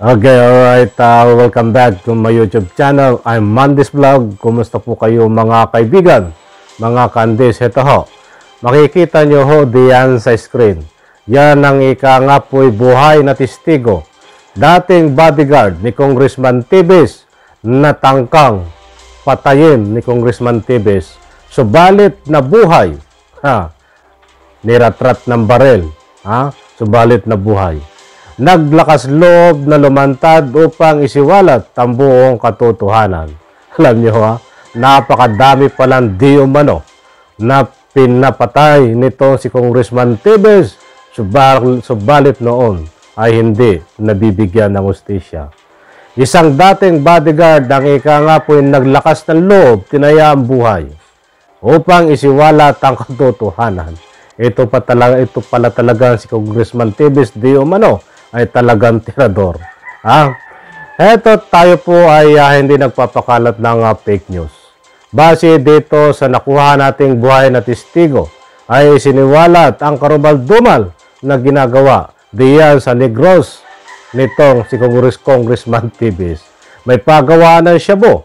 Okay, alright. Welcome back to my YouTube channel. I'm Mandis Vlog. Kumusta po kayo mga kaibigan, mga kandis? Ito ho, makikita nyo ho diyan sa screen. Yan ang ika nga po'y buhay na testigo. Dating bodyguard ni Congressman Tibes na tangkang patayin ni Congressman Tibes. Subalit na buhay. Niratrat ng barel. Subalit na buhay. Naglakas loob na lumantad upang isiwalat ang buong katotohanan. Alam niyo napakadami palang di umano na pinapatay nito si Congressman Tibes, subalit noon ay hindi nabibigyan ng hustisya. Isang dating bodyguard ang ika nga po'y naglakas ng loob, tinaya ang buhay upang isiwalat ang katotohanan. Ito pala talaga si Congressman Tibes di umano ay talagang tirador. Eto tayo po ay hindi nagpapakalat ng fake news. Base dito sa nakuha nating buhay na testigo ay siniwalat ang karumal-dumal na ginagawa diyan sa Negros nitong si Congressman Tibes. May pagawaan ng shabu.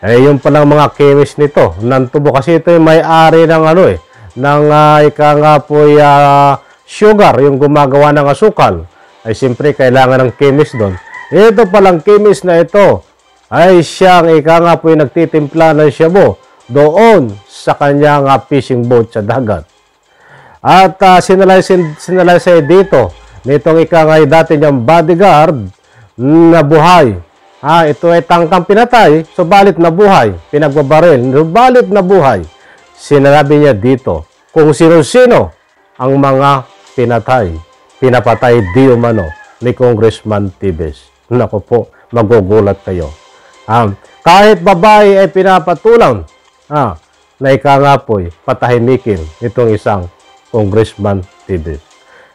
Yung palang mga chemist nito ng tubo kasi ito yung may-ari ng ng ika nga po sugar, yung gumagawa ng asukal, ay siyempre kailangan ng chemist doon. Ito palang chemist na ito ay siyang ika nga po yung nagtitimpla ng shabu doon sa kanyang fishing boat sa dagat. At sinalaysay dito nitong ika nga dati niyang bodyguard na buhay. Ito ay tangkang pinatay, subalit na buhay. Pinagbabaril, subalit na buhay. Sinabi niya dito kung sino-sino ang mga pinapatay di umano ni Congressman Tibes. Naku po, magugulat kayo. Kahit babae ay pinapatulang na ika nga po'y patahimikin itong isang Congressman Tibes.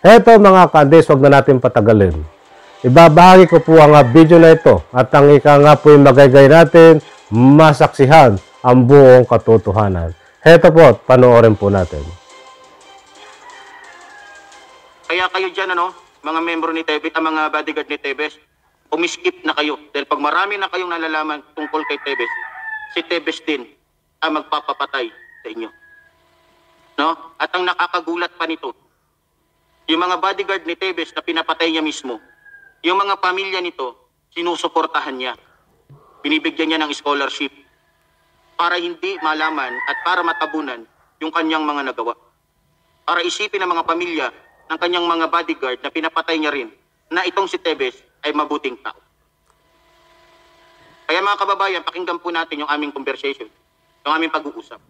Eto mga kandis, wag na natin patagalin. Ibabahagi ko po ang video na ito at ang ika nga po'y magagay natin masaksihan ang buong katotohanan. Eto po, panoorin po natin. Kaya kayo dyan, mga membro ni Tibes, ang mga bodyguard ni Tibes, umiskip na kayo. Dahil pag marami na kayong nalalaman tungkol kay Tibes, si Tibes din ang magpapapatay sa inyo. At ang nakakagulat pa nito, yung mga bodyguard ni Tibes na pinapatay niya mismo, yung mga pamilya nito, sinusuportahan niya. Binibigyan niya ng scholarship para hindi malaman at para matabunan yung kanyang mga nagawa. Para isipin ng mga pamilya ng kanyang mga bodyguard na pinapatay niya rin na itong si Tibes ay mabuting tao. Kaya mga kababayan, pakinggan po natin yung aming conversation, yung aming pag-uusap.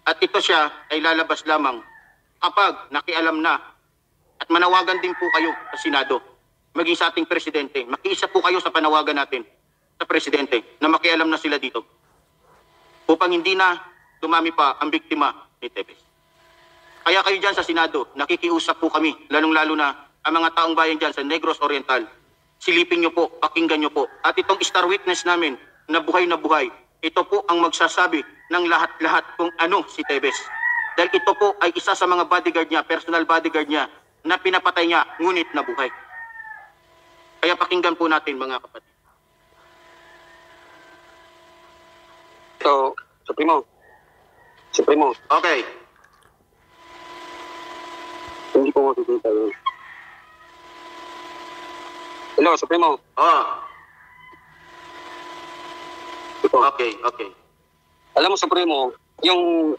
At ito siya ay lalabas lamang kapag nakialam na at manawagan din po kayo sa Senado, maging sa ating presidente. Makiisa po kayo sa panawagan natin sa presidente na makialam na sila dito upang hindi na dumami pa ang biktima ni Tibes. Kaya kayo dyan sa Senado, nakikiusap po kami, lalong-lalo na ang mga taong bayan dyan sa Negros Oriental. Silipin nyo po, pakinggan nyo po. At itong star witness namin na buhay, ito po ang magsasabi ng lahat-lahat kung ano si Tibes. Dahil ito po ay isa sa mga bodyguard niya, personal bodyguard niya, na pinapatay niya, ngunit nabuhay. Kaya pakinggan po natin mga kapatid. So, Supremo. Okay. Hindi ko makikita yun. Hello, Supremo. Okay. Alam mo, Supremo, yung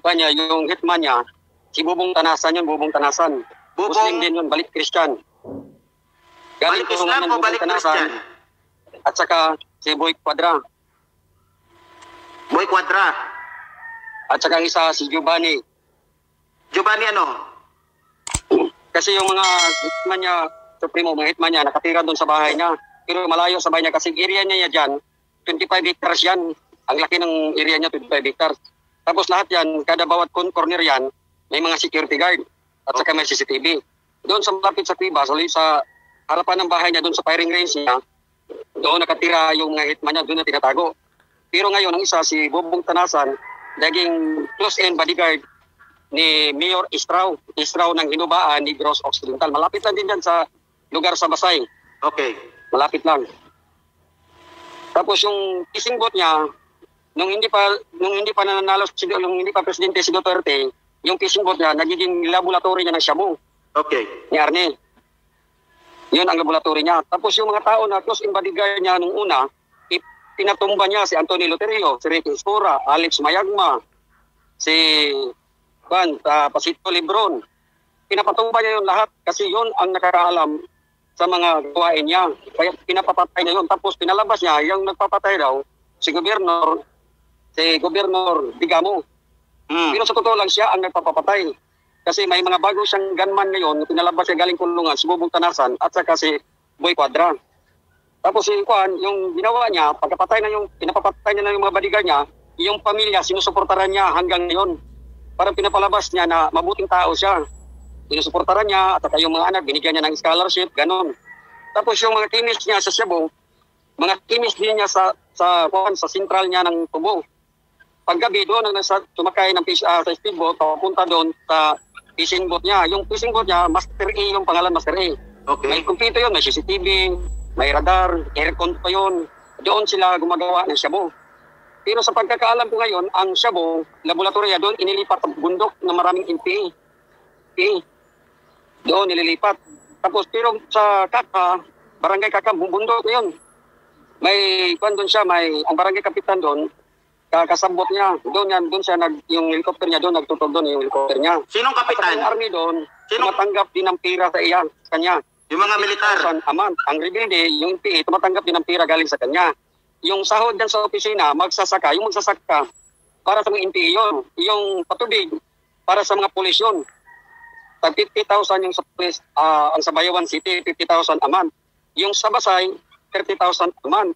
hitman niya, si Bubong Tanasan yun, Bubong Tanasan. Muslim din yun, balik Christian. Balik Islam o balik Christian? At saka si Boy Quadra. At saka isa si Giovanni. Giovanni ano? Kasi yung mga hitman niya, Supremo, mga hitman niya, nakatira doon sa bahay niya. Pero malayo sa bahay niya kasi area niya dyan, 25 hectares yan. Ang laki ng area niya, 25 hectares. Tapos lahat yan, kada bawat corner yan, may mga security guard. At saka may CCTV. Doon sa malapit sa Tiba, sa harapan ng bahay niya, doon sa firing range niya, doon nakatira yung mga hitman niya, doon na tinatago. Pero ngayon, ang isa, si Bubong Tanasan, naging close-in bodyguard ni Mayor Istrao ng Hinubaan, Negros Occidental. Malapit lang din dyan sa lugar sa Basay. Okay. Malapit lang. Tapos yung fishing boat niya, nung hindi pa nananalo nung hindi pa presidente si Duterte, yung fishing boat niya nagiging laboratory niya ng shabu Okay. ni Arne. Yun ang laboratory niya. Tapos yung mga tao na close in bodyguard niya nung una, pinatumba niya si Anthony Loterio, si Ricky Escora, Alex Mayagma, si Pasito Lebron. Pinapatumba niya yun lahat kasi yun ang nakakaalam sa mga gawain niya. Kaya pinapapatay niya yun. Tapos pinalabas niya, yung nagpapatay daw, si Gobernador Digamo. Pero sa totoo lang siya ang nagpapatay. Kasi may mga bago siyang gunman ngayon, pinalabas siya galing kulungan, si Bubong Tanasan, at saka si Boy Quadra. Tapos yung ginawa niya, pinapapatay niya na yung mga bodyguard niya, yung pamilya, sinusuportaran niya hanggang ngayon. Parang pinapalabas niya na mabuting tao siya. Sinusuportaran niya, at saka yung mga anak, binigyan niya ng scholarship, ganon. Tapos yung mga kinis niya sa Cebu, mga kinis din niya sa sentral niya ng Tubo. Paggabi doon, sumakay ng sa speedboat, papunta doon sa fishing boat niya. Yung fishing boat niya, Master A yung pangalan, Master A. Okay. May kompleto yun, may CCTV, may radar, aircon pa yun. Doon sila gumagawa ng shabu. Pero sa pagkakaalam ko ngayon, ang shabu, laboratory doon, inilipat ang bundok na maraming NPA. Doon nililipat. Tapos pero sa Kaka, barangay Kaka, bundok na yun. May doon siya, ang barangay kapitan doon, kasabot niya. Doon siya yung helicopter niya doon, nagtutog doon yung helicopter niya. Sinong kapitan? Ang army doon, tumatanggap din ng pira sa kanya. Yung mga militar? Ang rebelde, yung NPA, tumatanggap din ng pira galing sa kanya. Yung sahod dyan sa opisina, magsasaka para sa mga NPA yun. Yung patubig, para sa mga pulis yun. Tag 50,000 yung sa pulis, ang sa Bayawan City, 50,000 a month. Yung sa Basay, 30,000 a month.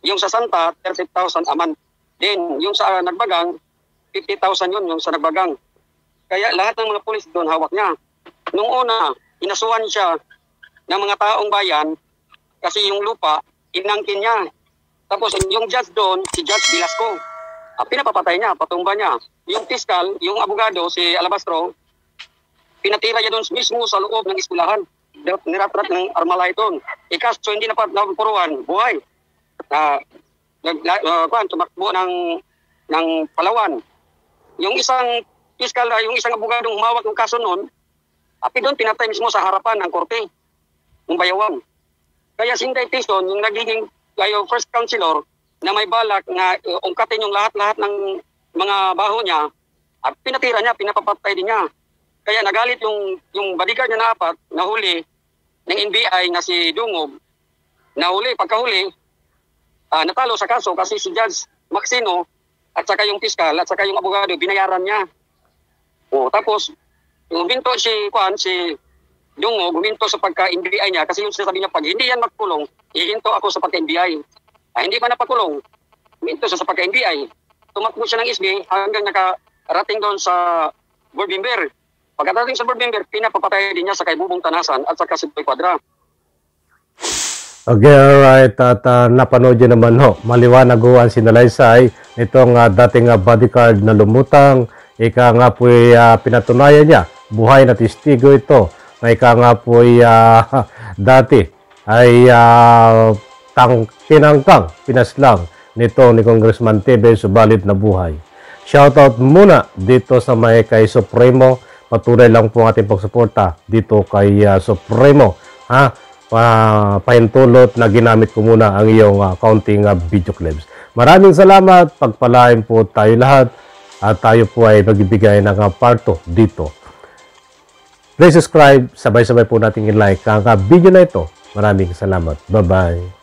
Yung sa Santa, 30,000 a month. Then, yung sa Nagbagang, 50,000 yun, yung sa Nagbagang. Kaya lahat ng mga pulis doon, hawak niya. Nung una, inasuhan siya ng mga taong bayan kasi yung lupa, inangkin niya. Tapos yung judge doon, si Judge Velasco, pinapapatay niya, patumba niya. Yung fiskal, yung abogado, si Alabastro, pinatira niya doon mismo sa loob ng eskwelahan. Niratrat ng Armalay doon. Kaso hindi na puruan, buhay. Tumakbo ng Palawan. Yung isang fiskal, yung isang abogadong humawak ng kaso noon, doon pinatay mismo sa harapan ng korte ng Bayawan. Kaya si Inday Tison, yung nagiging first councilor na may balak na ungkatin yung lahat-lahat ng mga baho niya, pinatira niya, pinapapatay din niya. Kaya nagalit yung bodyguard niya na 4, nahuli ng NBI na si Dungob, nahuli, pagkahuli, natalo sa kaso kasi si Judge Maxino at saka yung fiskal at saka yung abogado binayaran niya. Tapos guminto si Dungo, guminto sa pagka-NBI niya kasi yung sinasabi niya, pag hindi yan magkulong, hihinto ako sa pagka-NBI. Hindi pa napakulong, guminto siya sa pagka-NBI. Tumakbo siya ng SB hanggang nakarating doon sa board member. Pagkarating sa board member, pinapapatay din niya sa kay Bubong Tanasan at saka si Boy Quadra. Okay, alright. At napanood nyo naman maliwanag ang sinalaysay nitong dating bodyguard na lumutang. Ika nga po'y pinatunayan niya. Buhay na testigo ito. Na ika nga po'y dati ay tinangkang pinaslang nito ni Congressman Tebe, subalit na buhay. Shoutout muna dito sa may kay Supremo. Patuloy lang po ang ating pagsuporta dito kay Supremo. Pahintulot na ginamit ko muna ang iyong counting video clips. Maraming salamat. Pagpalain po tayo lahat. At tayo po ay magbibigay ng part 2 dito. Please subscribe. Sabay-sabay po natin i-like ang video na ito. Maraming salamat. Bye-bye.